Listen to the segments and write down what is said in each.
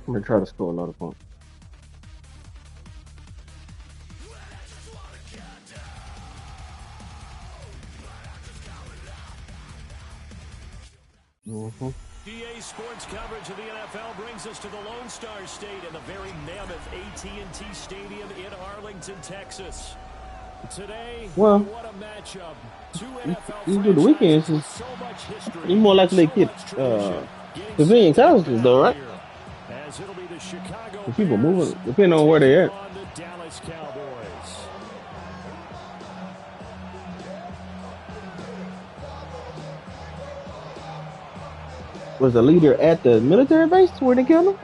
I'm gonna try to score another point. Mm-hmm. GA Sports coverage of the NFL brings us to the Lone Star State and the very mammoth AT&T Stadium in Arlington, Texas. Today, Well, what a matchup. Two NFL you do the weekends franchises with is so much history, you more likely so to get much tradition, getting pavilion set to colleges battle though, right? here. As it'll be the Chicago The people Bears moving depending on where they taking at. on the Dallas Cowboys. Was the leader at the military base where they killed him?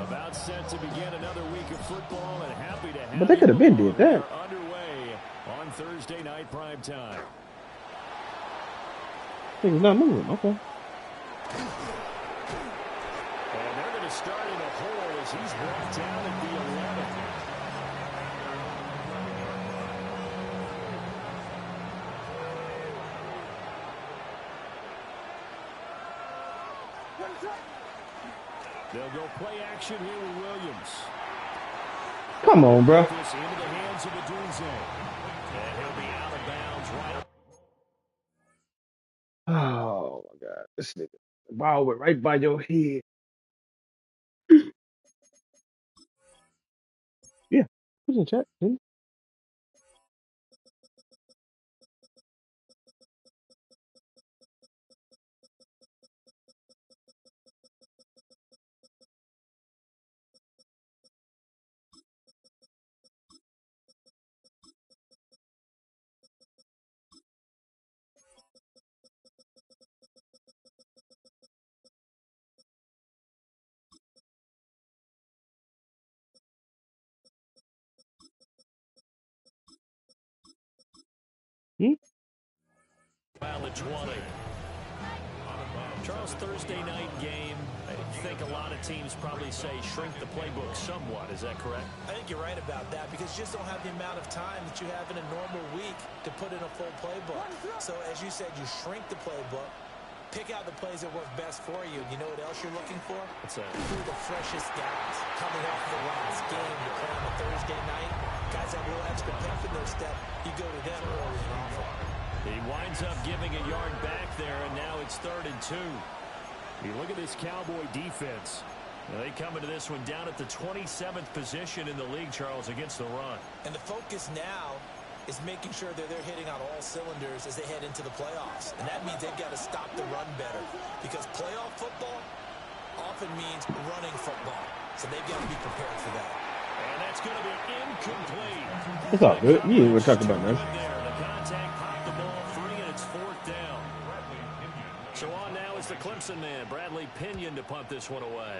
About set to begin another week of football, and happy to have But they could have been did We that. are underway on Thursday night prime time. Things not moving. Okay. And they're going to start in a hole as he's brought down at the 11. They'll go play action here with Williams. Come on, bro. This into the hands of the Dunze. And he'll be out of bounds right. Oh my God. This nigga. The ball went right by your head. Yeah. Who's in chat? Didn't he? Around the 20. Charles, Thursday night game. I think a lot of teams probably say shrink the playbook somewhat. Is that correct? I think you're right about that because you just don't have the amount of time that you have in a normal week to put in a full playbook. So as you said, you shrink the playbook, pick out the plays that work best for you. And you know what else you're looking for? What's that? Who are the freshest guys coming off the last game to play on a Thursday night? Guys have a little extra pep in their step. You go to them early and often. He winds up giving a yard back there, and now it's 3rd and 2. You look at this Cowboy defense. Now they come into this one down at the 27th position in the league, Charles, against the run. And the focus now is making sure that they're hitting on all cylinders as they head into the playoffs. And that means they've got to stop the run better because playoff football often means running football. So they've got to be prepared for that. And that's going to be incomplete. It's all good. You ain't even talking about that. The contact popped the ball free, and it's 4th down. So on now is the Clemson man, Bradley Pinion, to punt this one away.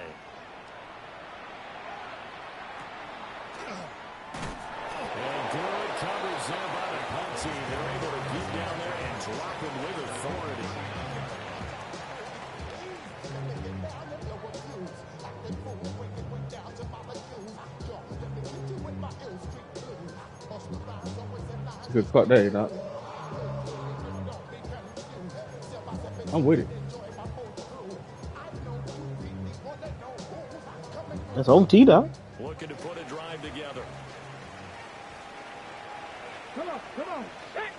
And good coverage there by the punt team. They're able to get down there and drop him with authority. It's a good cut there, you know. I'm with it. That's OT though. Looking to put a drive together. Come on. Hey!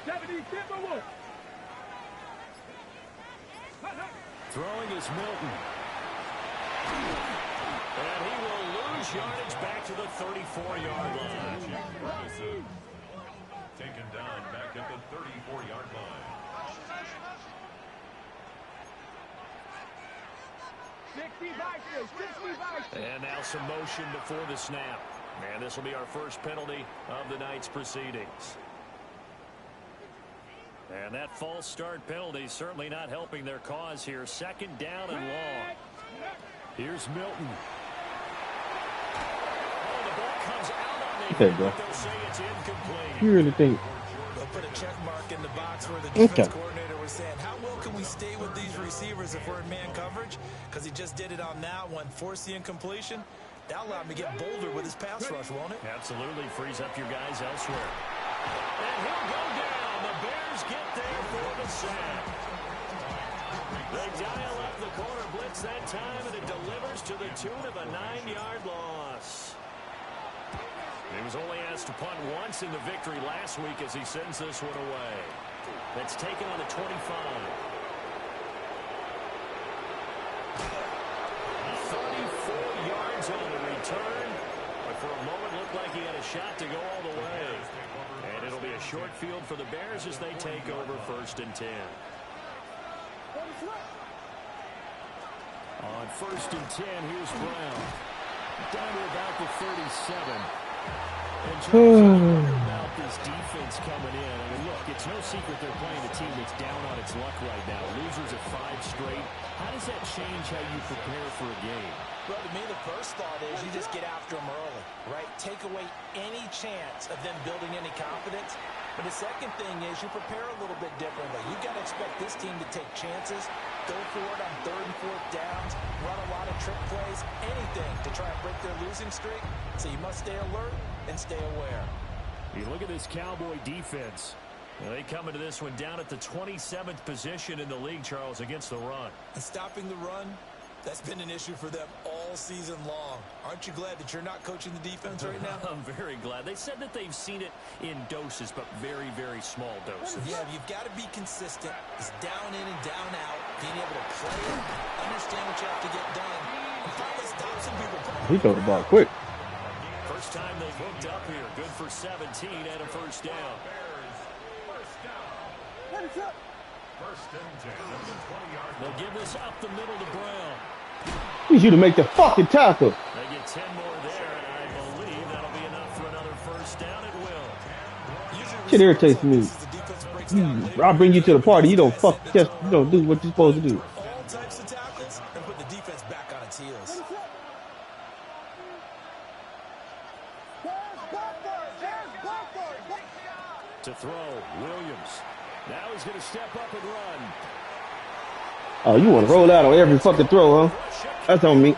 70 Timberwolves. Throwing is Milton. And he will lose yardage back to the 34-yard line. Taken down back at the 34-yard line. 60 And now some motion before the snap. And this will be our first penalty of the night's proceedings. And that false start penalty certainly not helping their cause here. 2nd down and long. Here's Milton. Oh, the ball comes out on the Okay, hit, bro. but they'll say it's incomplete. You really think? They'll put a check mark in the box where the defense coordinator was saying, how well can we stay with these receivers if we're in man coverage? Because he just did it on that one, forced the incompletion. That'll allow him to get bolder with his pass rush, won't it? Absolutely frees up your guys elsewhere. And he'll go down. The Bears get there for the sack. They dial up the corner blitz that time, and it delivers to the tune of a 9-yard loss. He was only asked to punt once in the victory last week as he sends this one away. That's taken on the 25. 34 yards on the return. But for a moment, looked like he had a shot to go all the way. And it'll be a short field for the Bears as they take over 1st and 10. On 1st and 10, here's Brown. Down to about the 37. And about this defense coming in. I mean, look, it's no secret they're playing a team that's down on its luck right now. Losers of 5 straight. How does that change how you prepare for a game? Well, to me, the first thought is you just get after them early, right? Take away any chance of them building any confidence. But the second thing is you prepare a little bit differently. You've got to expect this team to take chances, go for it on 3rd and 4th downs, run a lot of trick plays, anything to try and break their losing streak. So you must stay alert and stay aware. You look at this Cowboy defense. They come into this one down at the 27th position in the league, Charles, against the run. And stopping the run, that's been an issue for them all season long. Aren't you glad that you're not coaching the defense right now? I'm very glad. They said that they've seen it in doses, but very, very small doses. Yeah, you've got to be consistent. It's down in and down out. Being able to play it, understand what you have to get done, and finally stop some people. He throw the ball quick. First time they've hooked up here. Good for 17 and a 1st down. First and 10 at the 20-yard line. They'll give this up the middle to Brown. Need you to make the fucking tackle. They get 10 more there, and I believe that'll be enough for another 1st down. It will. Shit irritates me. I'll bring you to the party. You don't you don't do what you're supposed to do. All types of tackles and put the defense back on its heels. To throw, Williams. Now he's going to step up and run. Oh, you want to roll out on every fucking throw, huh? That's on me.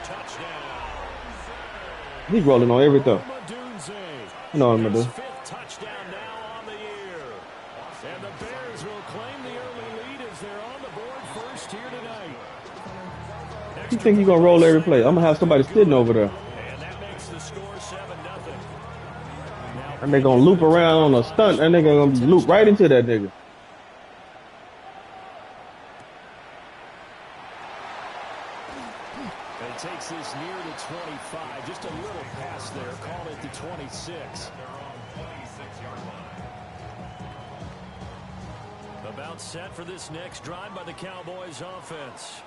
He's rolling on every throw. You know what I'm going to do. 5th touchdown now on the year. And the Bears will claim the early lead as they're on the board first here tonight. You think you're going to roll every play? I'm going to have somebody sitting over there. And that makes the score 7-0. And they're going to loop around on a stunt, and they're going to loop right into that nigga. And it takes this near the 25. Just a little pass there. Call it the 26. Their own 26-yard line. About set for this next drive by the Cowboys offense.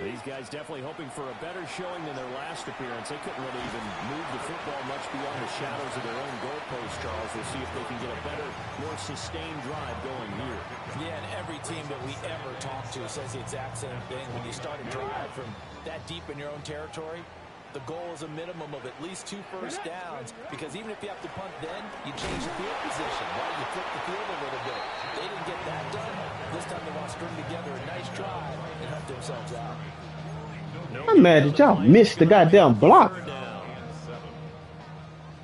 These guys definitely hoping for a better showing than their last appearance. They couldn't really even move the football much beyond the shadows of their own goalpost, Charles. We'll see if they can get a better, more sustained drive going here. Yeah, and every team that we ever talk to says the exact same thing. When you start a drive from that deep in your own territory, the goal is a minimum of at least 2 first downs, because even if you have to punt then, you change the field position, right? You flip the field a little bit. They didn't get that done. This time they want to string together a nice drive and help themselves out. I'm mad that y'all missed the goddamn block.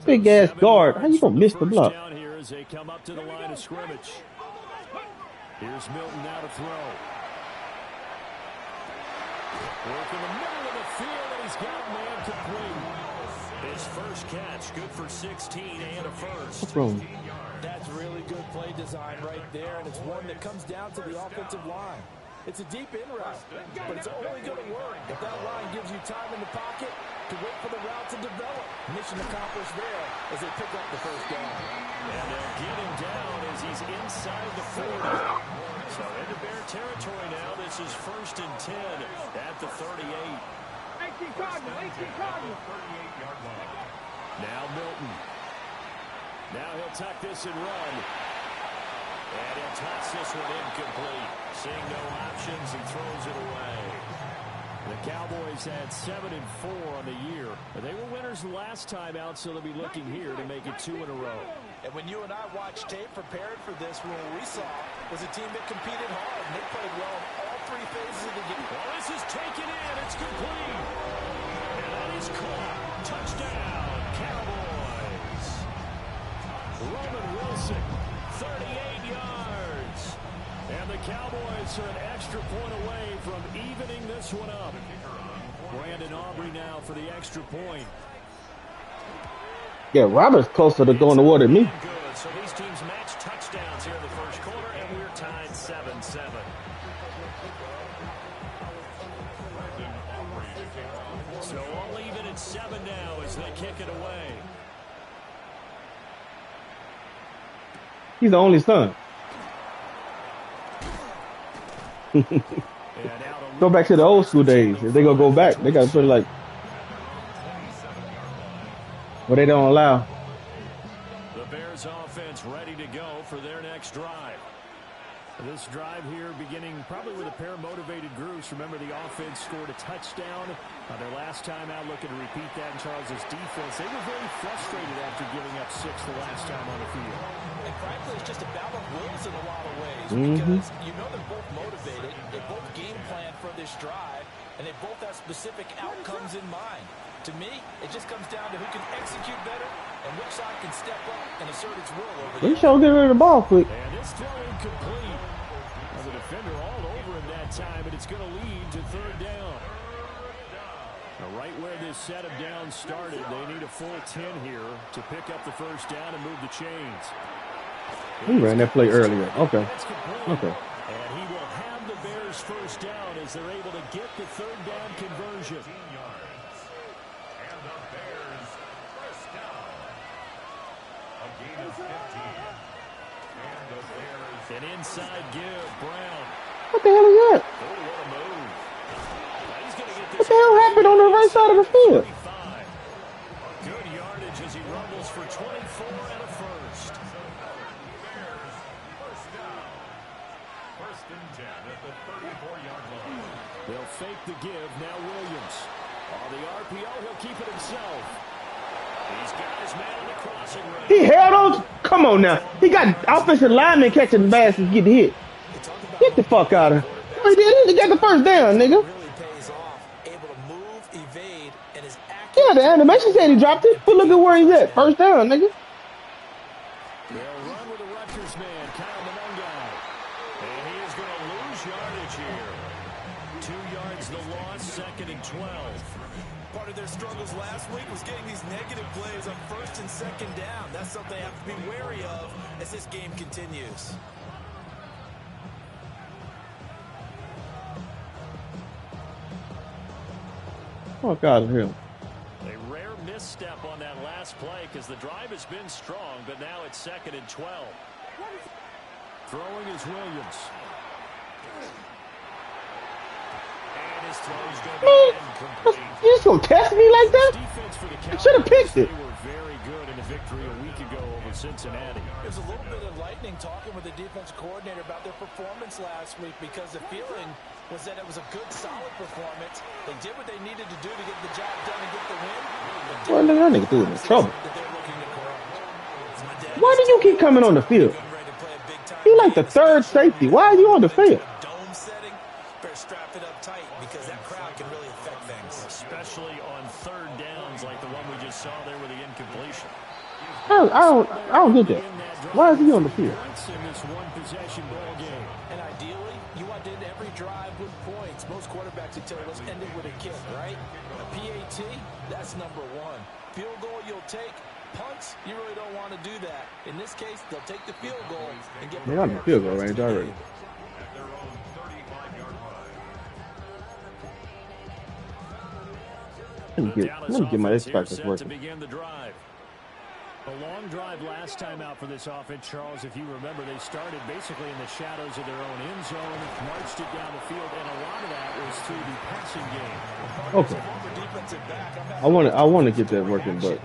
Big ass guard. How you gonna miss the block? Down here as they come up to the line of scrimmage. Here's Milton now to throw. Work in the middle of the field, and he's got a man complete. His first catch, good for 16 and a first. What's wrong? That's really good play design right there, and it's one that comes down to the offensive line. It's a deep in route, but it's only going to work if that line gives you time in the pocket to wait for the route to develop. Mission accomplished there as they pick up the first down. And they'll get him down as he's inside the 40. So into Bear territory now. This is 1st and 10 at the 38. 18 Cardinal, 18 Cardinal. 38-yard line. Now Milton. Now he'll tuck this and run. And he'll toss this one incomplete. Seeing no options, he throws it away. The Cowboys had 7-4 on the year. They were winners last time out, so they'll be looking here to make it 2 in a row. And when you and I watched tape prepared for this, what we saw was a team that competed hard, and they played well in all 3 phases of the game. Well, this is taken in. It's complete. And that is caught. Touchdown, Cowboys. Roman Wilson, 38 yards. And the Cowboys are an extra point away from evening this one up. Brandon Aubrey now for the extra point. Yeah, Robert's closer to going to war than me. Good. So these teams match touchdowns here in the first quarter, and we're tied 7-7. So all even at 7 now as they kick it away. He's the only son. Go back to the old school days. If they gonna go back, they gotta put it like, well, they don't allow. The Bears offense ready to go for their next drive. This drive here beginning probably with a pair of motivated groups. Remember, the offense scored a touchdown their last time out, looking to repeat that in Charles's defense. They were very frustrated after giving up 6 the last time on the field. And frankly, it's just a battle of wills in a lot of ways because you know they're both motivated. They both game plan for this drive, and they both have specific outcomes in mind. To me, it just comes down to who can execute better and which side can step up and assert its will over They sure get rid of the ball quick. And this throw incomplete. The defender all over him that time, and it's going to lead to 3rd down. Now, right where this set of downs started, they need a full 10 here to pick up the first down and move the chains. He ran that play earlier. Okay. Okay. And he will have the Bears first down as they're able to get the 3rd down conversion. And the Bears first down. A gain of 15. And the Bears. An inside give, Brown. What the hell is that? Oh, what a move. He's going to get this. What the hell happened on the right side of the field? 35. Good yardage as he rumbles for 24 and a first. Bears first down. 1st and 10 at the 34-yard line. They'll fake the give. Now Williams. On the RPO, he'll keep it himself. These guys man on the crossing range. He held on. Come on now. He got offensive linemen catching the bass and getting hit. Get the fuck out of here. He did. He got the first down, nigga. really pays off, able to move, evade, and is accurate. Yeah, the animation said he dropped it. But look at where he's at. First down, nigga. They'll run with the Rutgers man, Kyle Monongai. And he is going to lose yardage here. 2 yards the loss, 2nd and 12. Part of their struggles last week was getting these negative plays on 1st and 2nd down. That's something they have to be wary of as this game continues. Fuck out of here. A rare misstep on that last play because the drive has been strong, but now it's 2nd and 12. Throwing is Williams. And his throw's going to be incomplete. You just gonna test me like that? Defense for the I should have picked it. They were very good in a victory a week ago over Cincinnati. There's a little bit enlightening talking with the defense coordinator about their performance last week because the feeling was that it was a good, solid performance. They did what they needed to do to get the job done and get the win. Well, that nigga threw him in trouble. That they're looking to correct. Why do you keep coming on the field? You like the 3rd safety. Why are you on the field? Dome setting, better strap it up tight because that crowd can really affect things. Especially on 3rd downs like the one we just saw there with the incompletion. I don't get that. Why is he on the field? Points in this one-possession ball game. And ideally, you want to end every drive with points. Most quarterbacks would tell you, let's end it with a kick, right? A PAT, that's number 1. Field goal you'll take. Punts, you really don't want to do that. In this case, they'll take the field goal and get They're on the field goal range already. At their own 35-yard line. Let me get my X Factors To working. begin the drive. A long drive last time out for this offense, Charles. If you remember, they started basically in the shadows of their own end zone, marched it down the field, and a lot of that was through the passing game. Okay. I want to get that working, but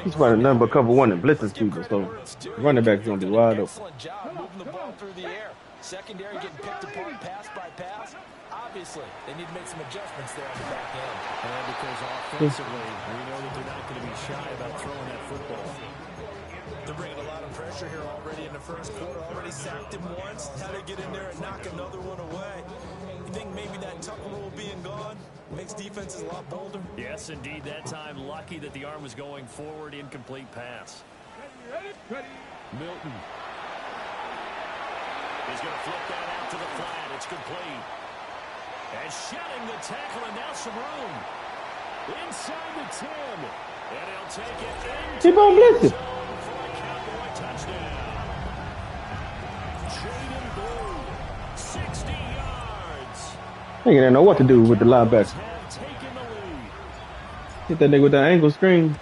he's running nothing but cover 1 and blitzes people, so running back's gonna be wide open. Excellent job moving the ball through the air. Secondary getting picked apart pass by pass. Obviously, they need to make some adjustments there on the back end. And because offensively, we know that they're not going to be shy about throwing that football. They're bringing a lot of pressure here already in the first quarter. Already sacked him once. How to get in there and knock another one away. You think maybe that Tucker rule being gone makes defenses a lot bolder? Yes, indeed. That time, lucky that the arm was going forward. Incomplete pass. Milton. He's going to flip that out to the flat. It's complete. And shedding the tackle, and now some room. Inside the 10. And he'll take it into Keep on blitzing. the zone for a Cowboy touchdown. Jaden Blue, 60 yards. Nigga didn't know what to do with the linebacker. Have taken the lead. Hit that nigga with that ankle screen.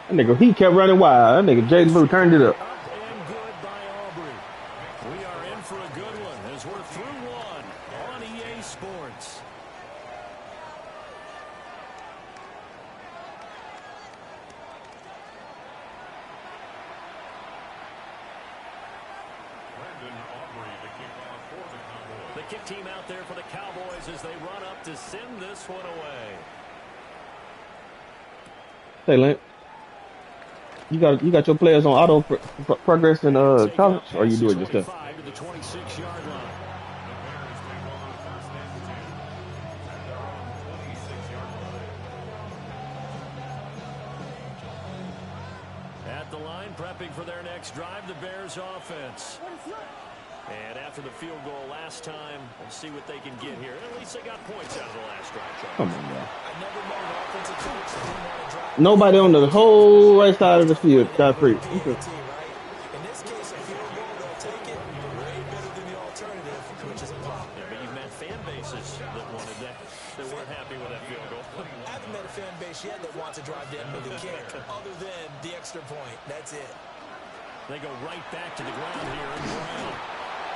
That nigga, he kept running wild. That nigga, Jaden Blue turned it up. Up and good by Aubrey. We are in for a good one as we're through one on EA Sports. The kick team out there for the Cowboys as they run up to send this one away. Hey, Lance. You got your players on auto progress in college, or you do it yourself? To the 26-yard line. At the line, prepping for their next drive, the Bears offense. And after the field goal last time, we'll see what they can get here. At least they got points out of the last drive. Come on, man. Nobody on the whole right side of the field got free. In this case, a field goal, they'll take it way better than the alternative, which is a pop. Yeah, but you've met fan bases that wanted that weren't happy with that field goal. I haven't met a fan base yet that wants to drive down with a kick, other than the extra point. That's it. They go right back to the ground here in Brown.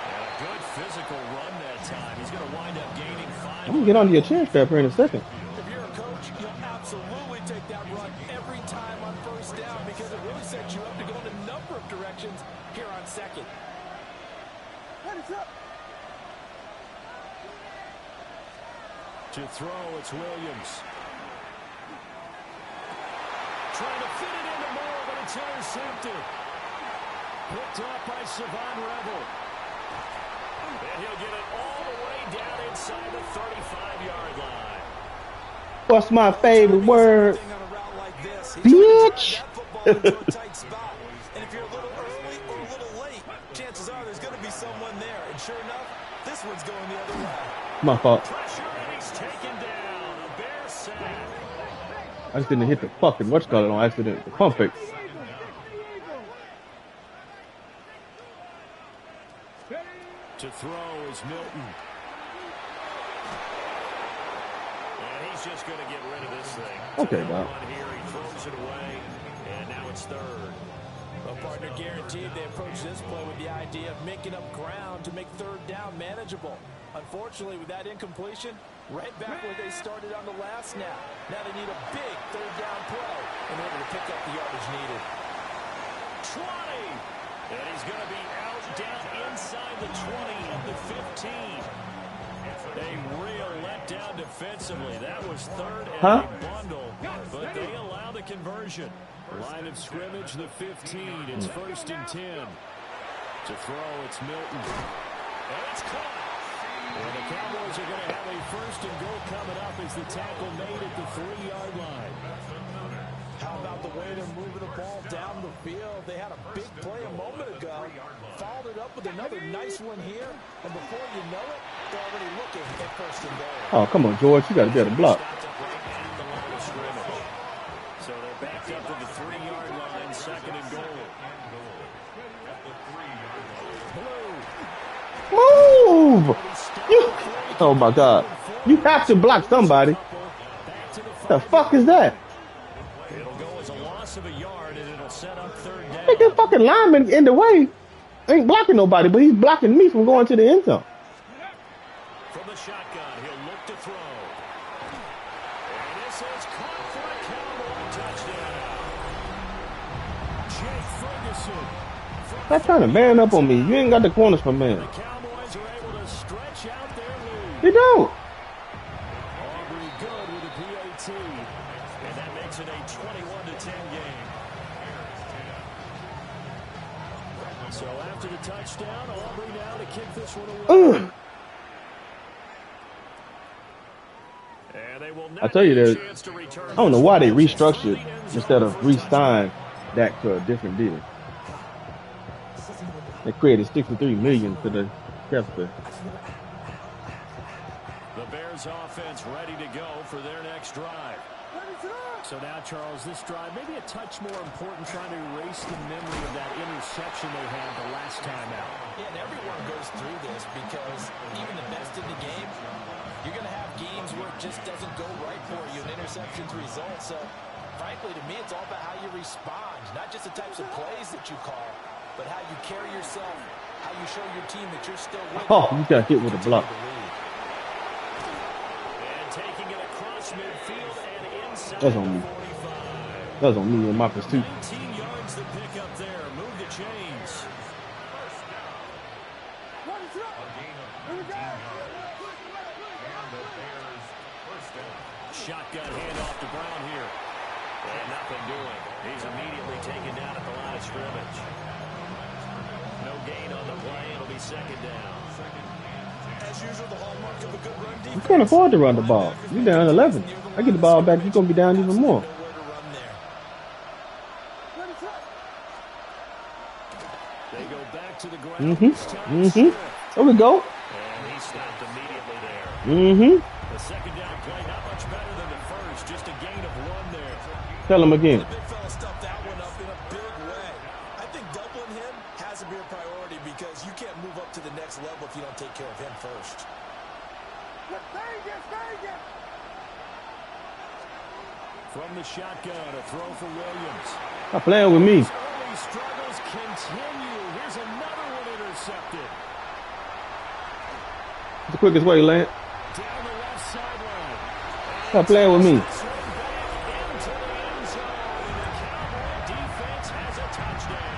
And a good physical run that time. He's going to wind up gaining 5. I'm gonna get onto your chair strapper in a second. If you're a coach, you'll absolutely take that run every time on first down because it really sets you up to go in a number of directions here on second. To throw, it's Williams. Trying to fit it into Moore, but it's intercepted. Picked up by Savon Rebel. And he'll get it all the way down inside the 35-yard line. What's my favorite word? Bitch! And if you're a little early or a little late, chances are there's going to be someone there. And sure enough, this one's going the other way. My fault. Pressure, and he's taken down. A Bear sack. I just didn't hit the fucking whatchamacallit on accident. The pump fake. To throw is Milton. And he's just going to get rid of this thing. Okay, Bob. Here, he throws it away, and now it's third. A partner guaranteed they approach this play with the idea of making up ground to make third down manageable. Unfortunately, with that incompletion, right back where they started on the last snap. Now they need a big third down play in order to pick up the yardage needed. 20! And he's going to be out down inside the 20 of the 15. A real letdown defensively. That was third and a bundle, but they allow the conversion. Line of scrimmage, the 15. It's 1st and 10. To throw, it's Milton. And it's caught. And the Cowboys are going to have a 1st and goal coming up as the tackle made at the 3-yard line. How about the way they're moving the ball down the field? They had a big play a moment ago. Followed it up with another nice one here. And before you know it, they're already looking at 1st and goal. Oh, come on, George. You got to be able to block. So they're backed up to the 3-yard line, 2nd and goal. Move! Oh, my God. You have to block somebody. What the fuck is that? It'll go as a loss of a yard, and it'll set up 3rd down. Think this fucking lineman in the way. Ain't blocking nobody, but he's blocking me from going to the end zone. From the shotgun, he'll look to throw. And this is caught for a Cowboy touchdown. Jake Ferguson. Stop trying to man up on me. You ain't got the corners for man. The Cowboys are able to stretch out their lead. You don't. Aubrey good with a PAT. And that makes it a 21-10 game. So after the touchdown, Aubrey now to kick this one away. And they will I tell you not that. get a chance to return I don't know this why they one. restructured instead of re-signed Dak to a different deal. They created $63 million to Captain. The Bears offense ready to go for their next drive. So now, Charles, this drive maybe a touch more important, trying to erase the memory of that interception they had the last time out. Yeah, and everyone goes through this because even the best in the game, you're going to have games where it just doesn't go right for you, and interceptions result. So, frankly, to me, it's all about how you respond, not just the types of plays that you call, but how you carry yourself, how you show your team that you're still winning. Oh, you got hit with a block. And taking it across midfield and inside. That's on me. That's on me in my pursuit. 19 yards to pick up there. Move the chains. Shotgun handoff to Brown here. And nothing doing. He's immediately taken down at the line of scrimmage. No gain on the play. It'll be second down. As usual, the hallmark of a good run defense. You can't afford to run the ball. You're down 11. I get the ball back, you're going to be down even more. They go back to the ground. There we go. And he stopped immediately there. The second down play, not much better than the first. Just a gain of 1 there. Tell him again. The big fella stuffed that one up in a big way. I think doubling him has to be a priority because you can't move up to the next level if you don't take care of him first. From the shotgun, a throw for Williams. Stop playing with me. Early struggles continue. Here's another one intercepted. It's the quickest way, Lance. Down the left sideline. Stop playing with me. Into the end zone. The Cowboy defense has a touchdown.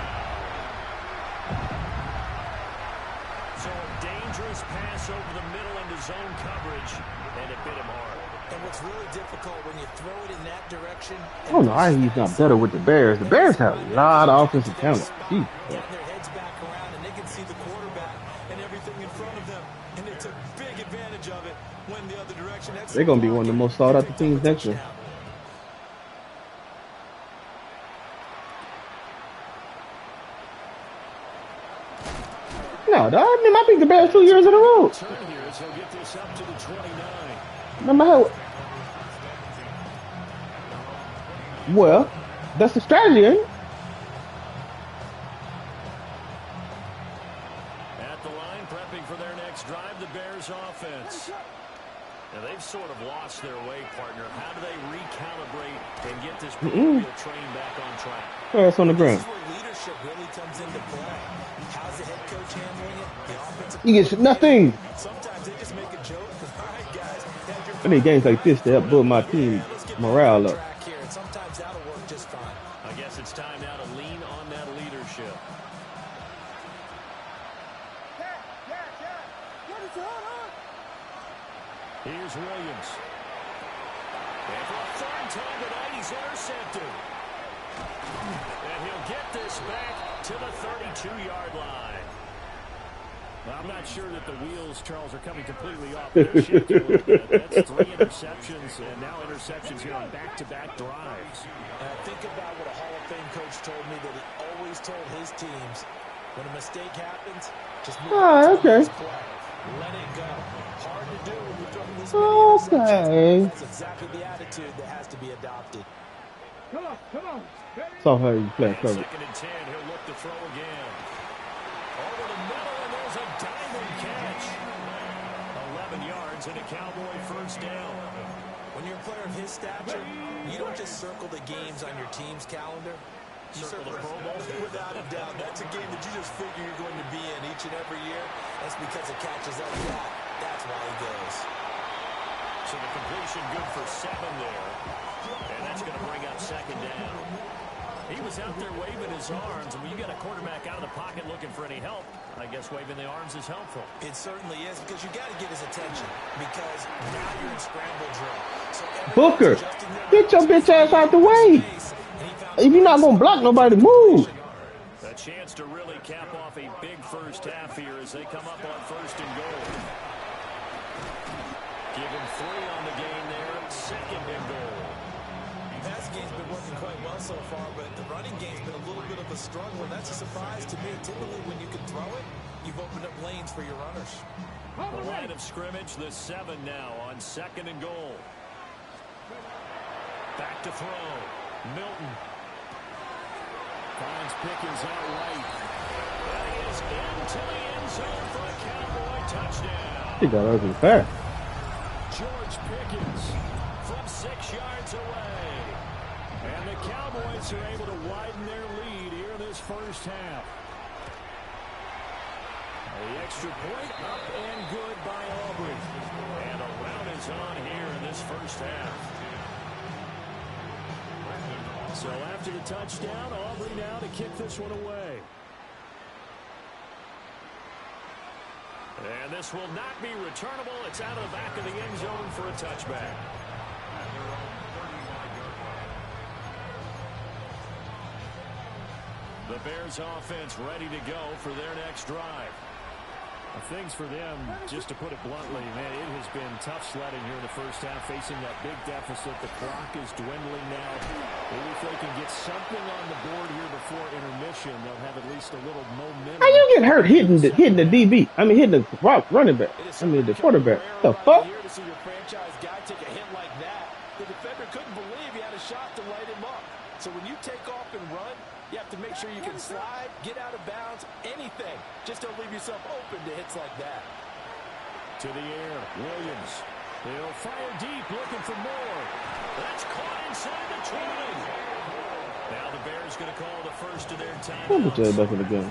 So a dangerous pass over the middle into zone coverage, and it bit him hard. And what's really difficult when you throw it in that direction. I don't know why he's not better with the Bears. The Bears have a lot of offensive talent. Jeez. Getting their heads back around, and they can see the quarterback and everything in front of them. And they took big advantage of it when the other direction. They're going to be one of the most sought after teams next year. No, dog. I mean, I beat the Bears 2 years in a row. Turn here, so get this up to the 29. Remember how? Well, that's the strategy, ain't it? At the line, prepping for their next drive, the Bears offense. Now, they've sort of lost their way, partner. How do they recalibrate and get this proverbial train back on track? That's on the ground. This is where leadership really comes into play. How's the head coach handling it? The offensive. You get nothing. Sometimes they just make a joke. All right, guys. I need games like this to help build my team morale up. Here, and sometimes that'll work just fine. I guess it's time now to lean on that leadership. Here's Williams. And for a third time tonight, he's intercepted. And he'll get this back to the 32-yard line. Well, I'm not sure that the wheels, Charles, are coming completely off their shift a little bit. That's 3 interceptions, and now interceptions here on back-to-back drives. And I think about what a Hall of Fame coach told me that he always told his teams, when a mistake happens, just move on to the next play. Let it go. Hard to do when you're throwing this many interceptions. That's exactly the attitude that has to be adopted. Come on. Saw how you play cover. Second and 10, he'll look to throw again. Over the middle, and there's a diamond catch. 11 yards and a Cowboy first down. When you're a player of his stature, you don't just circle the games on your team's calendar. You circle the Pro Bowl. Without a doubt. That's a game that you just figure you're going to be in each and every year. That's because it catches like that. That's why he goes. So the completion good for 7 there. And that's going to bring up second down. He was out there waving his arms, and when you got a quarterback out of the pocket looking for any help, I guess waving the arms is helpful. It certainly is, because you got to get his attention, because now you're in scramble drill. So Booker, get your bitch ass out the way. If you're not going to block nobody, move. A chance to really cap off a big first half here as they come up on first and goal. Give him 3 on the game there, second and goal. Pass game's been working quite well so far, but the running game's been a little bit of a struggle, and that's a surprise to me. Typically, when you can throw it, you've opened up lanes for your runners. The line of scrimmage, the 7 now on 2nd and goal. Back to throw. Milton. Finds Pickens out right. That is into the end zone for a Cowboy touchdown. He got ugly fast. George Pickens from 6 yards away. And the Cowboys are able to widen their lead here in this first half. The extra point up and good by Aubrey. And a round is on here in this first half. So after the touchdown, Aubrey now to kick this one away. And this will not be returnable. It's out of the back of the end zone for a touchback. The Bears offense ready to go for their next drive. Things for them, just to put it bluntly, man, it has been tough sledding here in the first half, facing that big deficit. The clock is dwindling now. Maybe if they can get something on the board here before intermission, they'll have at least a little momentum. How you get hurt hitting the DB? I mean, hitting the running back. I mean, the quarterback. The fuck? To see your franchise guy take a hit like that, the defender couldn't believe he had a shot to light him up. So when you take off and run, you have to make sure you can slide, get out of bounds, anything. Just don't leave yourself open to hits like that. To the air, Williams. They'll fire deep, looking for more. That's caught inside the 20. Now the Bears going to call the first of their timeouts. Back in the game.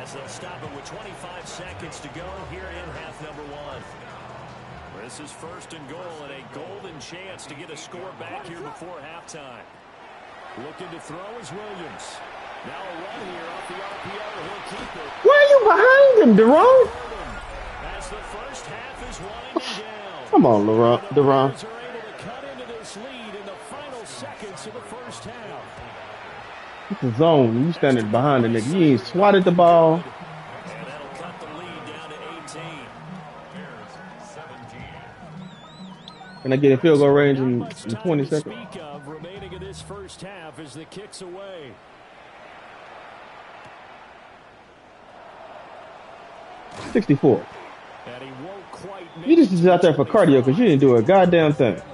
As they'll stop it with 25 seconds to go here in half number 1. This is 1st and goal and a golden chance to get a score back here before halftime. Looking to throw is Williams. Now a run here off the RPO. He'll keep it. Why are you behind him, Deron? As the first half is winding down. Come on, Deron. The Bears are able to cut into this lead in the final seconds of the first half. It's a zone. You standing behind the nigga. You ain't swatted the ball. And that'll cut the lead down to 18. Bears 17. Can I get a field goal range in 20 seconds? Speak of remaining in this first half as the kicks away. $64. And he won't quite make You just is out there for cardio because you didn't do a goddamn thing. At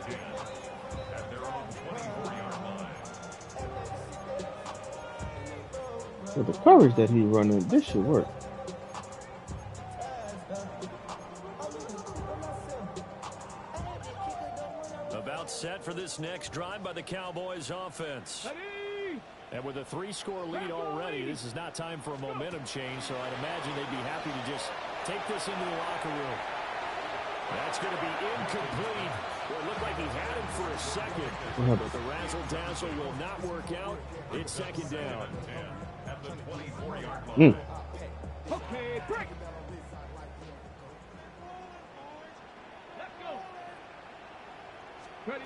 their own 24-yard line. With the coverage that he running, this should work. About set for this next drive by the Cowboys offense. And with a 3-score lead already, this is not time for a momentum change, so I'd imagine they'd be happy to just take this into the locker room. That's going to be incomplete. Well, it looked like he had him for a second, but the razzle-dazzle will not work out. It's 2nd down. At the 24-yard line. Okay, break. Let's go. Ready.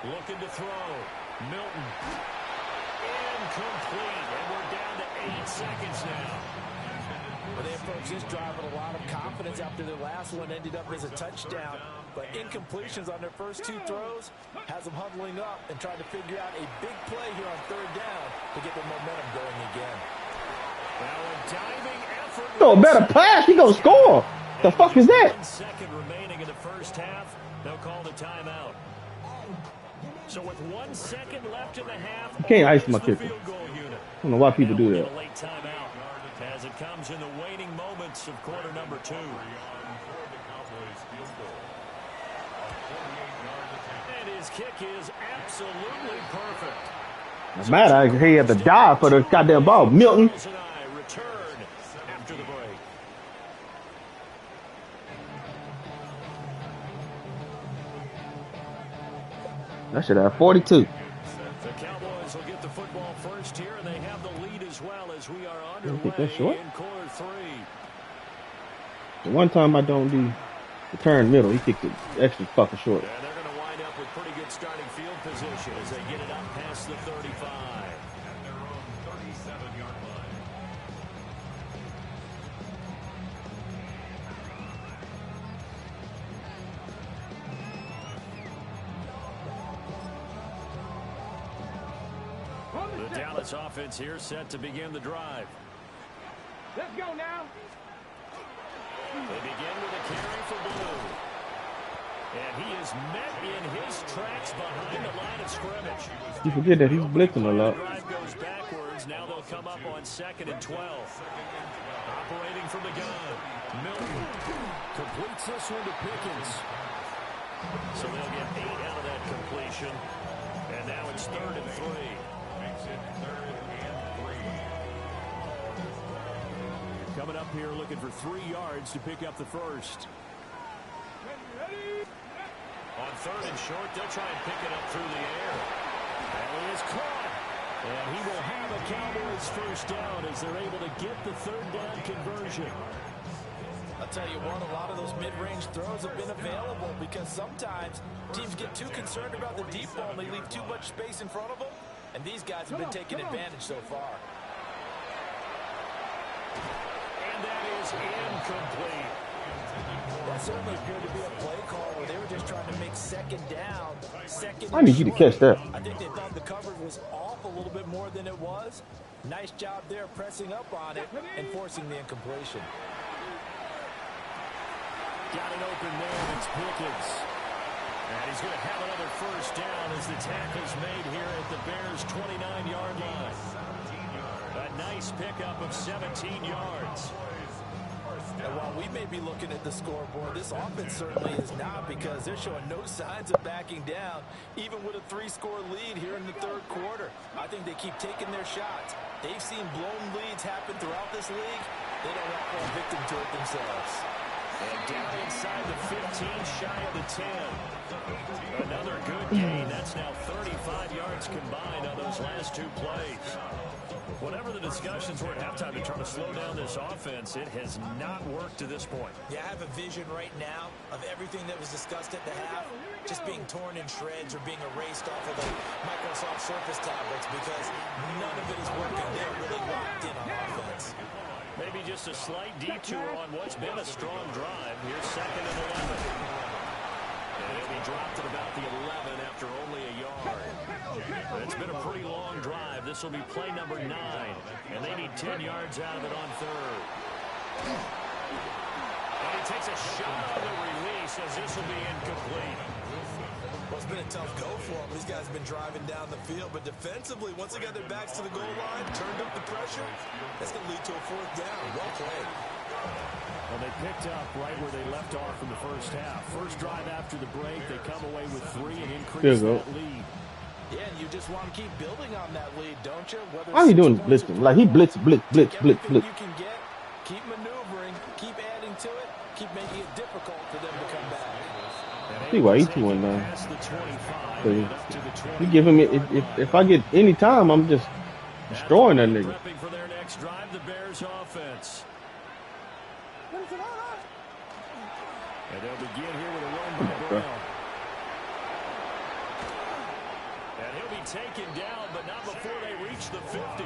Looking to throw. Milton. Incomplete. And we're down to 8 seconds now. Well, they approach this drive with a lot of confidence after their last one ended up as a touchdown. But incompletions on their first 2 throws has them huddling up and trying to figure out a big play here on 3rd down to get the momentum going again. Now a diving effort. No, a better pass. He gonna score. The fuck is that? 1 second remaining in the first half. They'll call the timeout. So with 1 second left in the half, I can't ice my the kicker. field goal unit. I don't know why people do Get that. a late timeout as it comes in the waning moments of quarter number 2. And his kick is absolutely perfect. I'm mad. He had to die for the goddamn ball. Milton. Charles and I return after the break. That should have 42. The Cowboys will get the football first here, and they have the lead as well as we are think that's short. underway in quarter 3. The one time I don't do the turn middle, he kicked it extra fucking short. And they're going to wind up with pretty good starting field position as they get it up past the 35. At their own 37-yard line. The Dallas offense here set to begin the drive. Let's go now. They begin with a carry for Blue. And he is met in his tracks behind the line of scrimmage. You forget that he's blitzing a lot. Drive goes backwards. Now they'll come up on 2nd and 12. Operating from the gun. Milton completes this one to Pickens. So they'll get 8 out of that completion. And now it's 3rd and 3. Makes it 3rd and 3. Coming up here looking for 3 yards to pick up the first. On 3rd and short, they'll try and pick it up through the air. And he is caught. And he will have a Cowboys first down as they're able to get the 3rd down conversion. I'll tell you what, a lot of those mid-range throws have been available because sometimes teams get too concerned about the deep ball and they leave too much space in front of them. And these guys have been taking advantage so far. And that is incomplete. That certainly appeared to be a play call where they were just trying to make 2nd down. I need you to catch that. I think they thought the coverage was off a little bit more than it was. Nice job there pressing up on it and forcing the incompletion. Got it open there. It's Pickens. And he's going to have another first down as the tackle's made here at the Bears' 29-yard line. A nice pickup of 17 yards. And while we may be looking at the scoreboard, this offense certainly is not because they're showing no signs of backing down, even with a 3-score lead here in the 3rd quarter. I think they keep taking their shots. They've seen blown leads happen throughout this league. They don't want to fall victim to it themselves. And down inside the 15, shy of the 10. Another good gain. That's now 35 yards combined on those last 2 plays. Whatever the discussions were at halftime to try to slow down this offense, it has not worked to this point. Yeah, I have a vision right now of everything that was discussed at the half just being torn in shreds or being erased off of the Microsoft Surface tablets because none of it is working. They're really locked in on offense. Maybe just a slight detour on what's been a strong drive. Here's 2nd and 11. And he'll be dropped at about the 11 after only a yard. It's been a pretty long drive. This will be play number 9. And they need 10 yards out of it on 3rd. And he takes a shot on the release as this will be incomplete. Well, it's been a tough go for them. These guys have been driving down the field, but defensively, once they got their backs to the goal line, turned up the pressure, that's going to lead to a 4th down. Well played. Well, they picked up right where they left off in the first half. First drive after the break, they come away with 3 and increase that lead. Yeah, and you just want to keep building on that lead, don't you? How he doing blitzing? Like he blitz. You can get, keep maneuvering, keep adding to it, keep making it difficult for them to come back. See why he 2-9. You give him if I get any time, I'm just destroying that nigga. For their next drive, the Bears offense. And they'll begin here with a run by Brown. And he'll be taken down, but not before they reach the 50.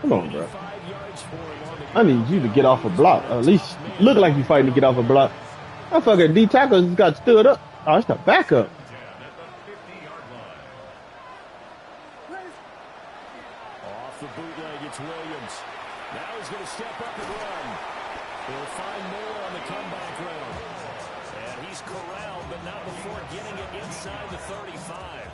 Come on, bro. I need you to get off a block. At least look like you fighting to get off a block. That fucking D tackle just got stood up. Oh, it's the backup. Off the bootleg, it's Williams. Now he's going to step up and run. He'll find more on the comeback round. And he's corralled, but not before getting it inside the 35.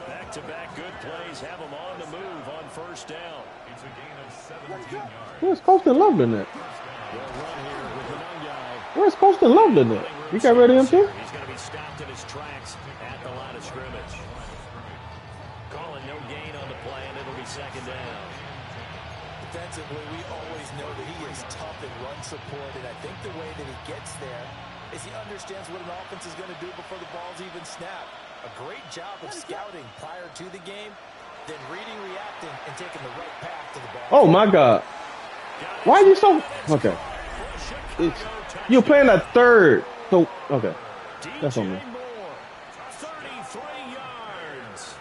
Back-to-back good plays have him on the move on first down. It's a gain of 17 yards. Where's Colston Loveland at? They'll run here with the young guy. Where's Colston Loveland at? You got rid of him too? He's going to be stopped in his tracks at the line of scrimmage. Calling no gain on the play, and it'll be 2nd down. Defensively, we always know that he is tough in run support, and I think the way that he gets there is he understands what an offense is going to do before the ball's even snapped. A great job of scouting prior to the game, then reading, reacting, and taking the right path to the ball. Oh my God! Why are you so okay? You're playing a 3rd, so okay. That's on me. 33 yards,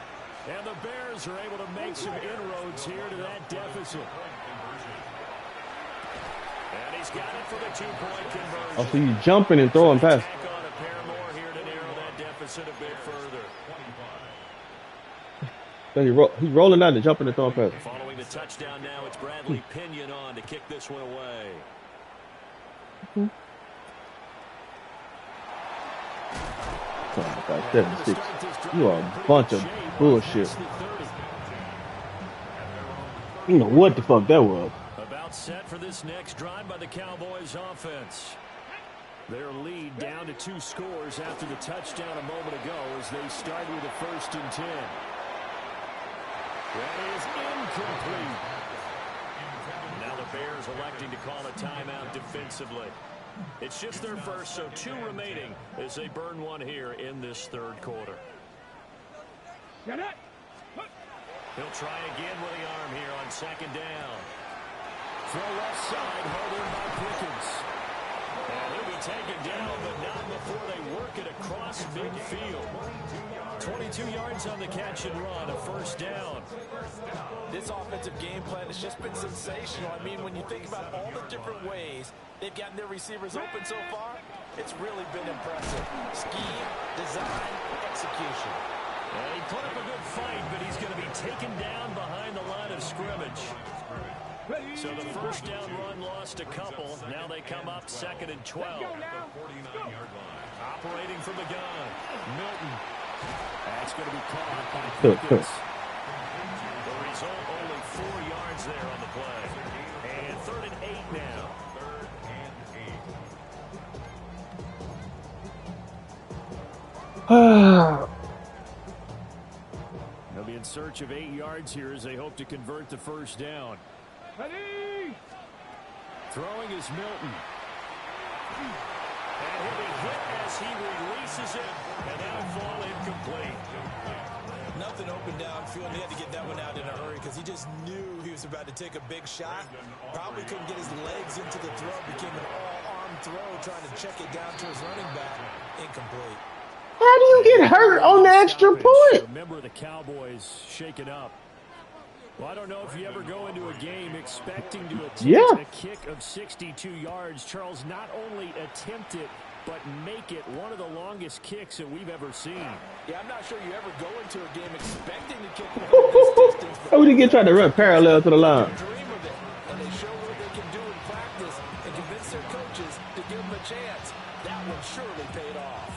and the Bears are able to make some inroads here to that deficit. And he's got it for the 2-point conversion. Oh, so you jumping and throwing past. Tack on a pair more here to narrow that deficit a bit further. So he's rolling out and jumping and throwing past. Following the touchdown now, it's Bradley Pinion on to kick this one away. Oh my God, 76. You are a bunch of bullshit. You know what the fuck that was. About set for this next drive by the Cowboys offense. Their lead down to 2 scores after the touchdown a moment ago as they start with a 1st and 10. That is incomplete. Now the Bears electing to call a timeout defensively. It's just their first, so 2 remaining as they burn one here in this 3rd quarter. He'll try again with the arm here on 2nd down. Throw left side, held in by Pickens. And he'll be taken down, but not before they work it across midfield. 22 yards on the catch and run, a 1st down. This offensive game plan has just been sensational. I mean, when you think about all the different ways they've gotten their receivers open so far, it's really been impressive. Scheme, design, execution. He put up a good fight, but he's going to be taken down behind the line of scrimmage. So the 1st down run lost a couple. Now they come up 2nd and 12. Operating from the gun. Milton. That's going to be caught by Pickens. The result, only 4 yards there on the play. And 3rd and 8 now. They'll be in search of 8 yards here as they hope to convert the 1st down. Ready? Throwing is Milton. And he'll be hit as he releases it, and that'll fall incomplete. Nothing open downfield. He had to get that one out in a hurry because he just knew he was about to take a big shot. Probably couldn't get his legs into the throw. Became an all-arm throw trying to check it down to his running back. Incomplete. How do you get hurt on the extra point? Remember the Cowboys shaking up. Well, I don't know if you ever go into a game expecting to attempt a kick of 62 yards. Charles, not only attempt it, but make it one of the longest kicks that we've ever seen. Yeah, I'm not sure you ever go into a game expecting to kick this distance. How would you get trying to run parallel to the line? Dream of it, and they show what they can do in practice and convince their coaches to give them a chance. That one surely paid off.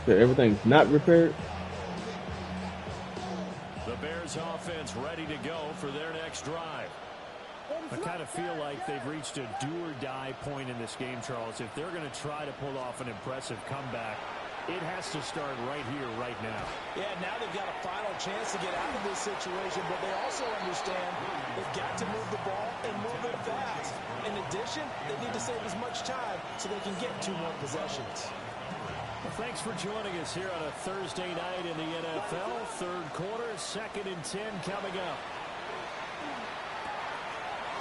Everything's not repaired. The Bears offense ready to go for their next drive. I kind of feel like they've reached a do-or-die point in this game, Charles. If they're going to try to pull off an impressive comeback, it has to start right here, right now. Yeah, now they've got a final chance to get out of this situation, but they also understand they've got to move the ball and move it fast. In addition, they need to save as much time so they can get 2 more possessions. Well, thanks for joining us here on a Thursday night in the NFL. 3rd quarter, 2nd and 10 coming up.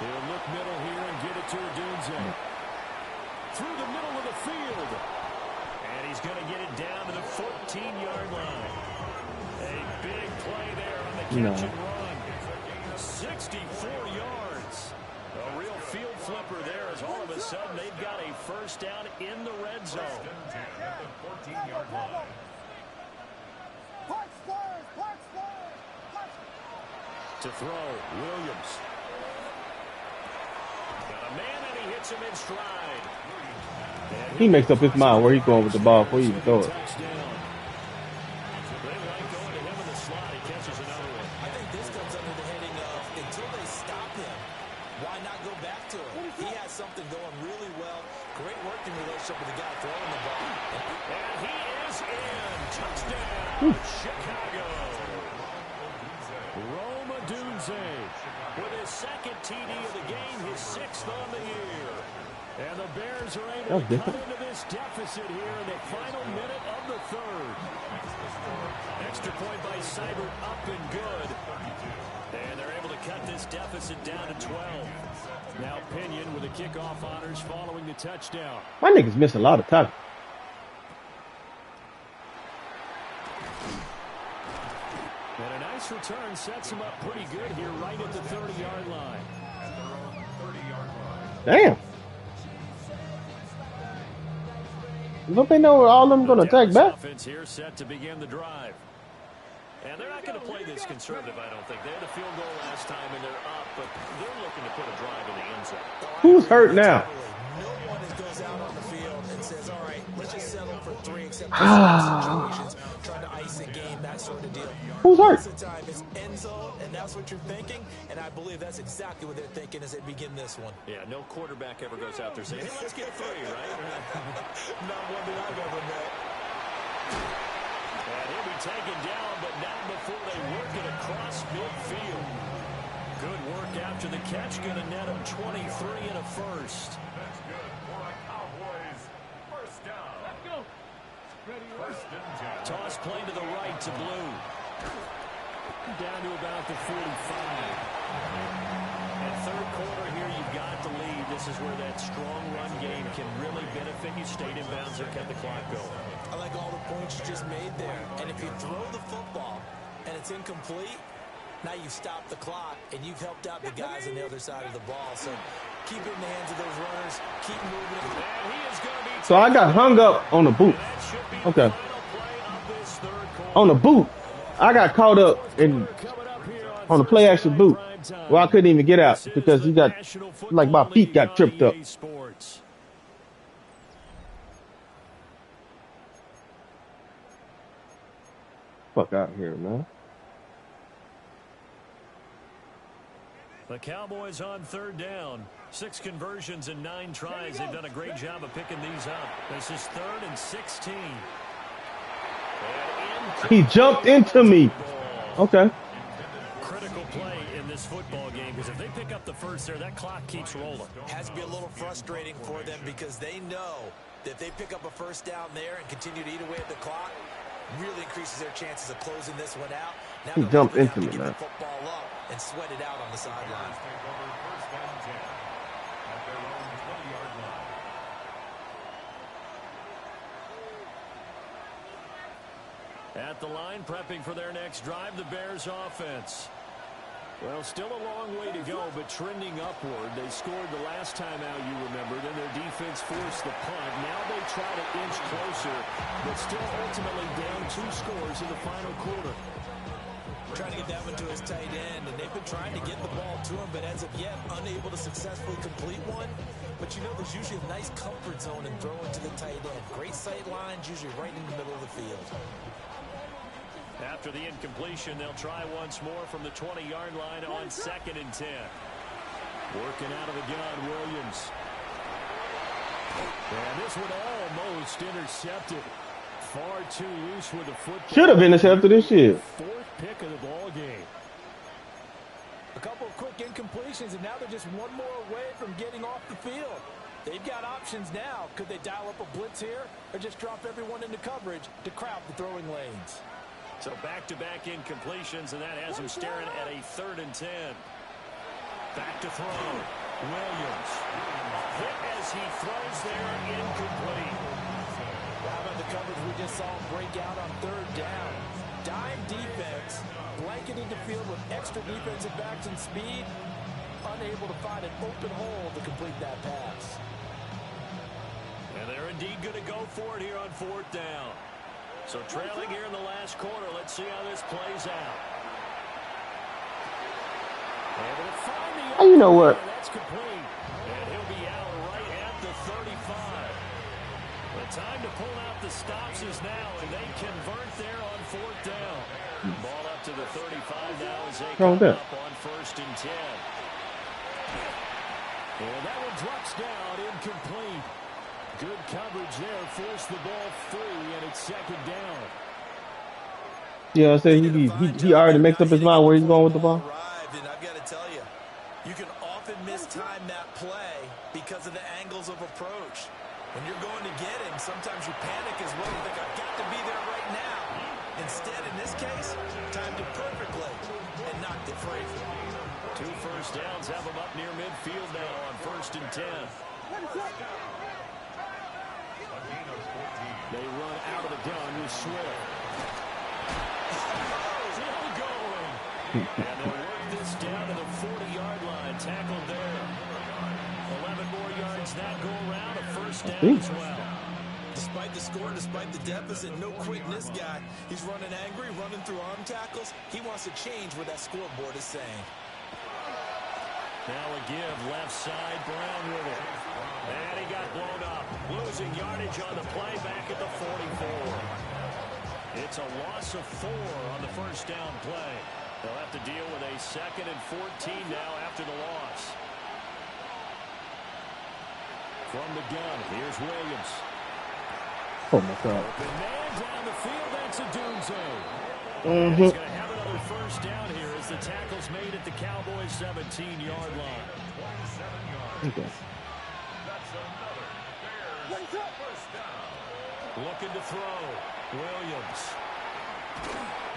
He'll look middle here and get it to Odunze. Through the middle of the field. And he's going to get it down to the 14-yard line. A big play there on the catch and run. 64 yards. A real field flipper there as all of a sudden they've got a 1st down in the red zone. To throw, Williams. Got a man and he hits him in stride. He makes up his mind where he's going with the ball before he even throw it. I think this comes under the heading of until they stop him, why not go back to him? He has something going really well. Great working relationship with the guy throwing the ball. And he is in. Touchdown, Chicago. Rome Odunze with his 2nd TD of the game, his 6th on the year. And the Bears are able to cut into this deficit here in the final minute of the 3rd. Extra point by Seibert, up and good. And they're able to cut this deficit down to 12. Now Pinion with the kickoff honors following the touchdown. My niggas miss a lot of tackles. And a nice return sets him up pretty good here right at the 30-yard line. Damn. Don't they know all of them going to attack back? Offense here set to begin the drive. And they're not going to play this conservative, I don't think. They had a field goal last time, and they're up, but they're looking to put a drive in the end zone. Who's hurt now? No one goes out on the field and says, all right, let's just settle for 3 except for certain situations, trying to ice a game, that sort of deal. Who's hurt? Most of the time, it's end zone, and that's what you're thinking, and I believe that's exactly what they're thinking as they begin this one. Yeah, no quarterback ever goes out there saying, hey, let's get 3, right? Not one that I've ever met. And he'll be taken down, but not before they work it across midfield. Good work after the catch. Going to net him 23 and a first. That's good for a Cowboys first down. Let's go. Ready, First and 10. Toss play to the right to Blue. Down to about the 45. And third quarter here, you've got the lead. This is where that strong run game can really benefit you. Stayed in bounds there, kept the clock going. I like all the points you just made there. And if you throw the football and it's incomplete, now you've stopped the clock and you've helped out the guys on the other side of the ball. So keep it in the hands of those runners. Keep moving it. And he is going to be So I got hung up on the boot. Okay. On the boot. I got caught up on the play action boot. Well, I couldn't even get out because he got, like, my feet got tripped up. Fuck out here, man. The Cowboys on third down. 6 conversions and 9 tries. They've done a great job of picking these up. This is 3rd and 16. He jumped into me. Okay. Critical play in this football game because if they pick up the first there, that clock keeps rolling. Has to be a little frustrating for them because they know that if they pick up a first down there and continue to eat away at the clock, really increases their chances of closing this one out. Now He jumped into me, man. Football up and sweat it out on the sideline. First and 10 at their own 20-yard line. At the line, prepping for their next drive, the Bears offense. Well, still a long way to go, but trending upward. They scored the last time out, you remember. Then their defense forced the punt. Now they try to inch closer, but still ultimately down 2 scores in the final quarter. Trying to get that one to his tight end, and they've been trying to get the ball to him, but as of yet, unable to successfully complete one. But you know, there's usually a nice comfort zone in throwing to the tight end. Great sight lines, usually right in the middle of the field. After the incompletion, they'll try once more from the 20-yard line on 2nd and 10. Working out of the gun, Williams. And this one almost intercepted. Far too loose with the football. Should have been intercepted this shit. 4th pick of the ball game. A couple of quick incompletions, and now they're just one more away from getting off the field. They've got options now. Could they dial up a blitz here or just drop everyone into coverage to crowd the throwing lanes? So back-to-back incompletions, and that has him staring at a 3rd and 10. Back to throw. Williams. Hit as he throws there, incomplete. How about the coverage we just saw him break out on 3rd down? Dime defense, blanketed the field with extra defensive backs and speed, unable to find an open hole to complete that pass. And they're indeed going to go for it here on 4th down. So trailing here in the last quarter. Let's see how this plays out. Able to find the Oh, you know what? That's complete. And he'll be out right at the 35. The time to pull out the stops is now, and they convert there on 4th down. Ball up to the 35 now as they come up on 1st and 10. And that one drops down, incomplete. Good coverage there, forced the ball free, and it's 2nd down. Yeah, I say he already makes up his mind where he's going with the ball. And I've got to tell you, you can often mistime that play because of the angles of approach. When you're going to get him, sometimes you panic as well. You think, I've got to be there right now. Instead, in this case, timed it perfectly and knocked it free. 2 first downs have him up near midfield now on 1st and 10. They run out of the gun with Swift. Still going. And they'll work this down to the 40-yard line. Tackled there. 11 more yards that go around. A first down as well. Despite the score, despite the deficit, no quitting this guy. He's running angry, running through arm tackles. He wants to change what that scoreboard is saying. Now a give, left side, Brown with it. And he got blown up. Losing yardage on the play back at the 44. It's a loss of 4 on the first down play. They'll have to deal with a 2nd and 14 now after the loss. From the gun, here's Williams. Oh, my God. Open man down the field, that's a Dunzo. Mm-hmm. He's going to have another first down here as the tackle's made at the Cowboys' 17-yard line. 27 yards. Okay. That's another Bears first down. Looking to throw. Williams.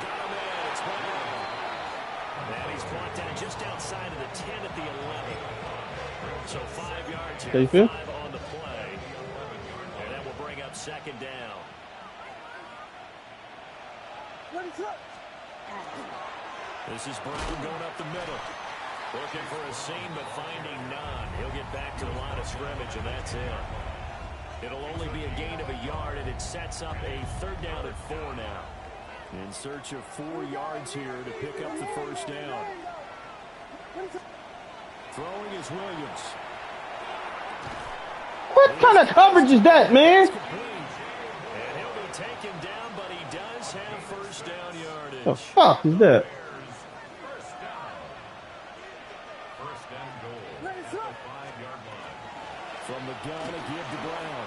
Got him in. It's Brown. And he's brought down just outside of the 10 at the 11. So 5 yards here. 5 on the play. And that will bring up 2nd down. This is Brown going up the middle. Looking for a seam, but finding none. He'll get back to the line of scrimmage, and that's it. It'll only be a gain of a yard, and it sets up a 3rd down and 4 now. In search of 4 yards here to pick up the first down. Throwing is Williams. What kind of coverage is that, man? And he'll be taken down, but he does have first down yardage. The fuck is that? First down. First and goal. At the 5-yard line. From the gun, a give to Brown.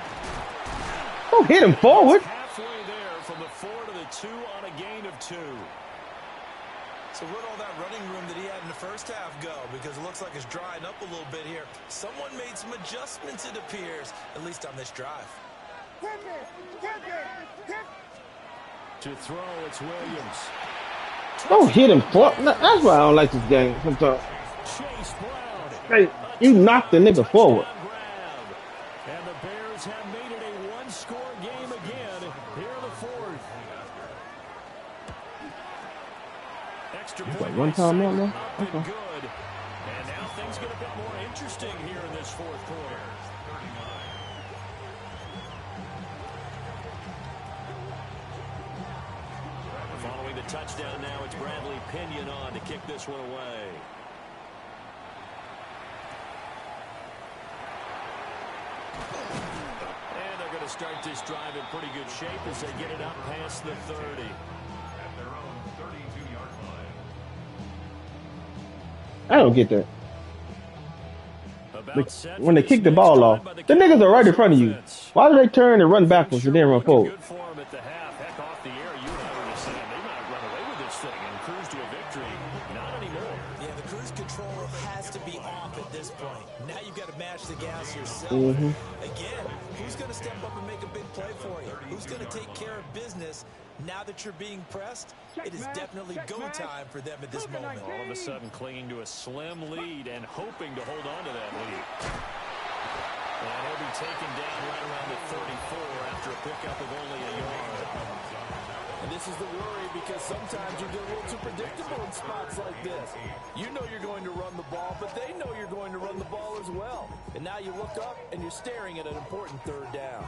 Don't hit him forward. Halfway there from the 4 to the 2 on a gain of 2. So where'd all that running room that he had in the first half go? Because it looks like it's drying up a little bit here. Someone made some adjustments, it appears, at least on this drive. To throw, it's Williams. Don't hit him forward. That's why I don't like this game sometimes. Chase Brown. Hey, you knocked the nigga forward. And the Bears have made it a one-score game again here in the 4th. Extra point one time out now? up and Okay. good. And now things get a bit more interesting here in this 4th quarter. Following the touchdown now, it's Bradley Pinion on to kick this one away. And they're going to start this drive in pretty good shape as they get it up past the 30. At their own 32-yard line. I don't get that. About set When for they this kick the next ball drive off, by the niggas are right in front of you. defense. Why do they turn and run backwards and then run forward? Good for him at the half. Heck, off the air, you and I were just saying they might run away with this thing and cruise to a victory. Not anymore. Yeah, the cruise control has to be off at this point. Now you've got to match the gas yourself. Again, who's going to step up and make a big play for you? Who's going to take care of business now that you're being pressed? It is definitely go time for them at this moment. All of a sudden clinging to a slim lead and hoping to hold on to that lead. And he'll be taken down right around the 34 after a pickup of only a yard. And this is the worry because sometimes you get a little too predictable in spots like this. You know you're going to run the ball, but they know you're going to run the ball as well. And now you look up and you're staring at an important 3rd down.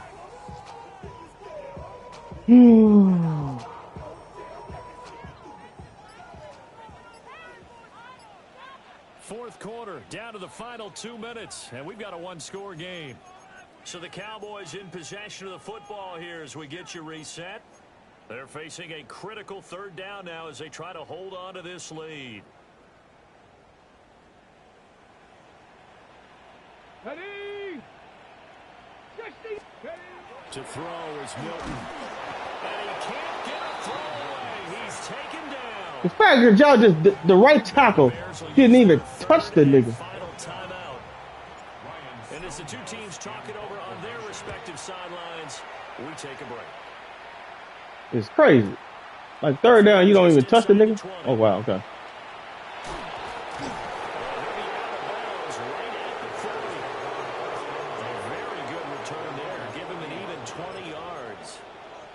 Fourth quarter, down to the final 2 minutes, and we've got a one-score game. So the Cowboys in possession of the football here as we get you reset. They're facing a critical 3rd down now as they try to hold on to this lead. Ready? 60. Ready? To throw is Milton. And he can't get a throw away. He's taken down. The fact that y'all just the right tackle didn't even touch the nigga. Final timeout. And as the two teams talk it over on their respective sidelines, we take a break. It's crazy. Like 3rd down, you don't even touch the nigga. Oh wow, okay.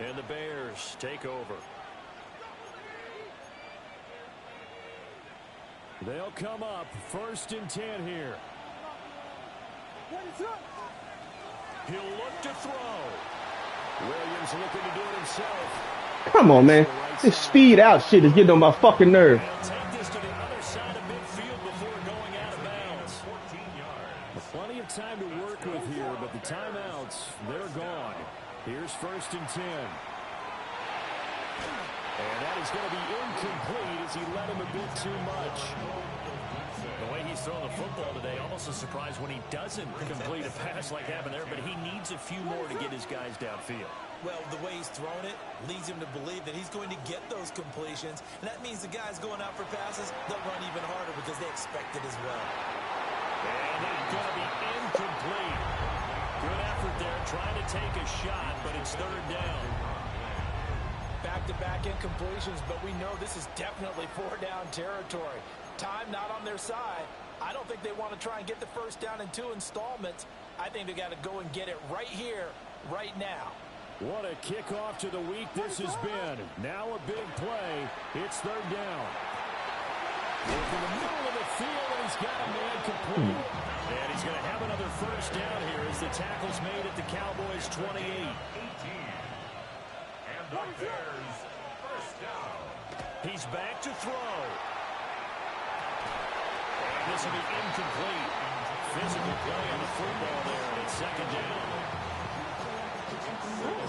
And the Bears take over. They'll come up 1st and 10 here. He'll look to throw. Williams looking to do it himself. Come on, man. This speed out shit is getting on my fucking nerve. They'll take this to the other side of midfield before going out of bounds. 14 yards. Plenty of time to work with here, but the timeouts, they're gone. Here's 1st and 10. And that is going to be incomplete as he led him a bit too much. The way he's throwing the football today, almost a surprise when he doesn't complete a pass like happened there, but he needs a few more to get his guys downfield. Well, the way he's thrown it leads him to believe that he's going to get those completions, and that means the guys going out for passes, they'll run even harder because they expect it as well. And it's going to be incomplete. Good effort there, trying to take a shot, but it's 3rd down. Back-to-back incompletions, but we know this is definitely 4-down territory. Time not on their side. I don't think they want to try and get the 1st down in 2 installments. I think they got to go and get it right here, right now. What a kickoff to the week this has been. Now a big play. It's 3rd down. In the middle of the field, and he's got a man complete. And he's going to have another 1st down here as the tackle's made at the Cowboys' 28. 18. And the Bears 1st down. He's back to throw. And this will be incomplete. Physical play on the football there, and it's 2nd down.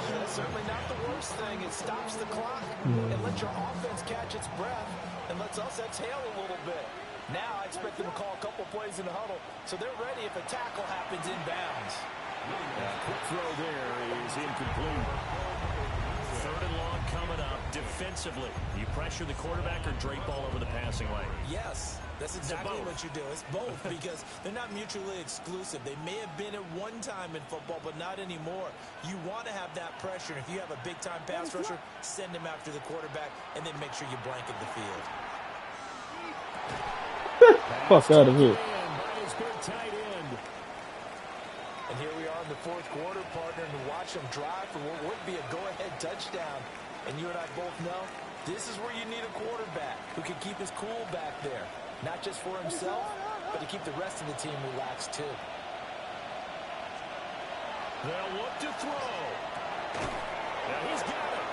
That's certainly not the worst thing. It stops the clock and lets your offense catch its breath and lets us exhale a little bit. Now I expect them to call a couple plays in the huddle, so they're ready if a tackle happens inbounds. Quick throw there is incomplete. 3rd and long coming up. Defensively, you pressure the quarterback or drape all over the passing lane? Yes, that's exactly what you do. It's both because they're not mutually exclusive. They may have been at one time in football, but not anymore. You want to have that pressure. If you have a big-time pass rusher, send him after the quarterback, and then make sure you blanket the field. Fuck out of here. And here we are in the 4th quarter, partner, and watch them drive for what would be a go-ahead touchdown. And you and I both know this is where you need a quarterback who can keep his cool back there. Not just for himself, but to keep the rest of the team relaxed too. They'll look to throw. Now he's got it.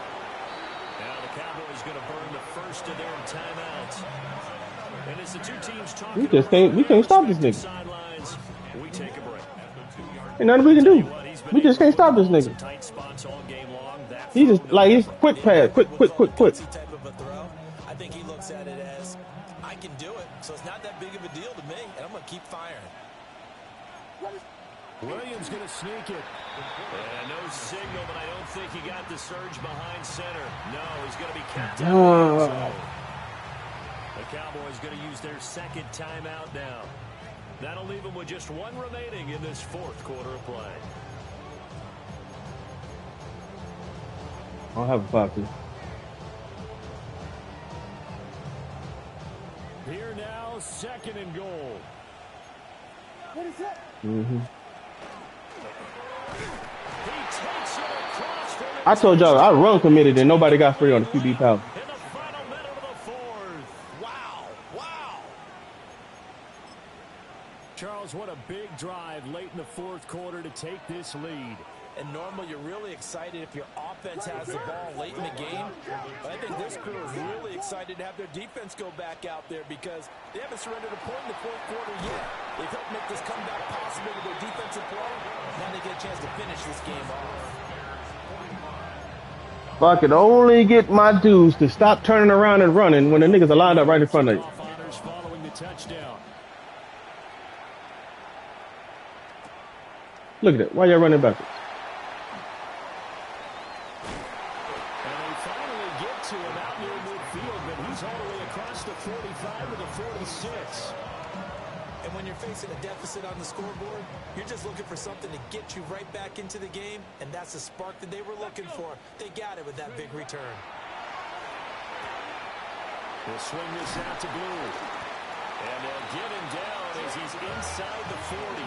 Now the Cowboys going to burn the 1st of their timeouts. And as the two teams talk, we can't stop this nigga. Sidelines, we take a break. Ain't nothing we can do. We just can't stop this nigga. Tight spots all game long. He just like he's quick pass, quick. Type of a throw. I think he looks at it as I can do it, so it's not that big of a deal to me, and I'm going to keep firing. Williams going to sneak it. And no signal, but I don't think he got the surge behind center. No, he's going to be kept out. The Cowboys going to use their 2nd timeout now. That'll leave them with just 1 remaining in this 4th quarter of play. I'll have a pocket. Here now, 2nd and goal. What is that? Mm-hmm. He takes it across from I told y'all I run committed and nobody got free on the QB power. in the final minute of the 4th. Wow. Charles, what a big drive late in the 4th quarter to take this lead. And normally you're really excited if your offense has the ball late in the game. But I think this crew is really excited to have their defense go back out there because they haven't surrendered a point in the 4th quarter yet. They've helped make this comeback possible with their defensive play. Now they get a chance to finish this game off. If I could only get my dudes to stop turning around and running when the niggas are lined up right in front of you. Honors following the touchdown. Look at it. Why y'all running backwards? And they finally get to him out near midfield, but he's all the way across the 45 to the 46. And when you're facing a deficit on the scoreboard, you're just looking for something to get you right back into the game, and that's the spark that they were looking for. They got it with that big return. They'll swing this out to Blue. And they'll get him down as he's inside the 40.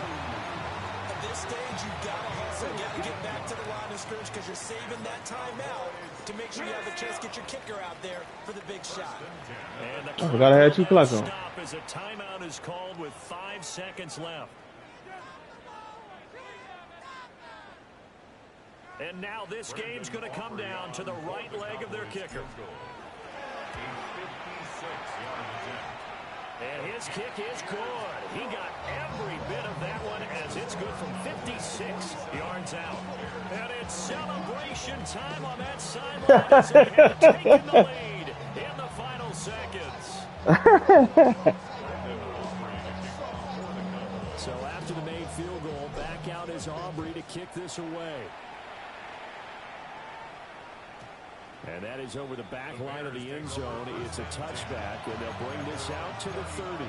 At this stage, you've got to hustle. You got to get back to the line of scrimmage because you're saving that timeout to make sure you have a chance to get your kicker out there for the big shot. And the I forgot I had 2 clocks on. stop as a timeout is called with 5 seconds left. And now this game's going to come down to the right leg of their kicker. And his kick is good. He got every bit of that one as it's good from 56 yards out. And it's celebration time on that sideline as they have taken the lead in the final seconds. So after the made field goal, back out is Aubrey to kick this away. And that is over the back line of the end zone. It's a touchback, and they'll bring this out to the 30.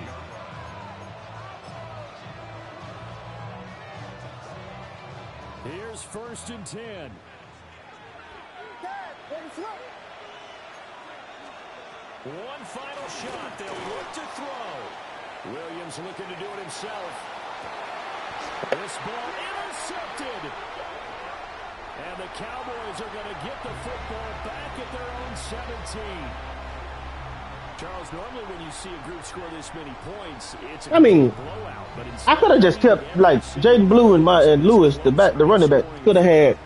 Here's 1st and 10. One final shot. They'll look to throw. Williams looking to do it himself. This ball intercepted. And the Cowboys are going to get the football back at their own 17. Charles, normally when you see a group score this many points, it's a blowout. But I could have just kept, like, Jaden Blue and Lewis, the running back, could have had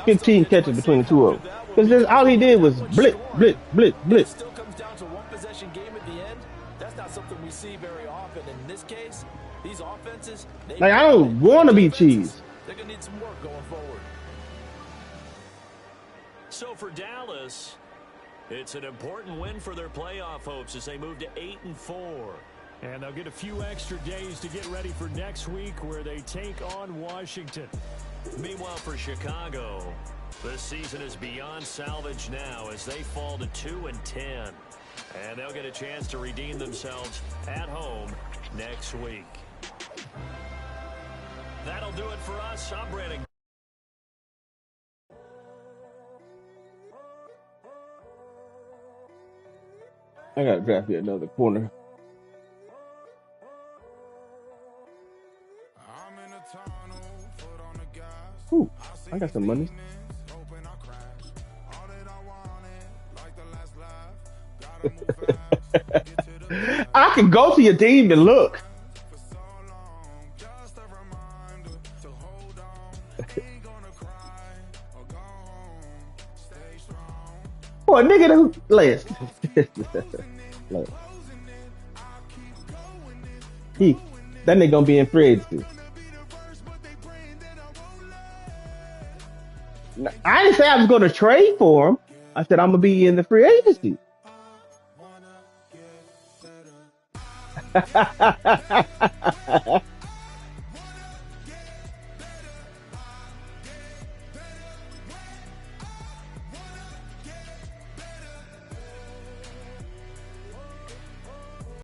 15 catches between the two of them. Because all he did was blitz, blitz, blitz, blitz. It still comes down to one possession game at the end. That's not something we see very often. In this case, these offenses, Like, I don't want to be cheese. They're going to need some work going forward. So for Dallas, it's an important win for their playoff hopes as they move to 8-4. And they'll get a few extra days to get ready for next week where they take on Washington. Meanwhile, for Chicago, this season is beyond salvage now as they fall to 2-10. And they'll get a chance to redeem themselves at home next week. That'll do it for us. I'm Brandon. I got to draft you another corner. Ooh, I got some money. I can go to your team and look. Boy, nigga, who last? That nigga gonna be in free agency. I didn't say I was gonna trade for him. I said I'm gonna be in the free agency.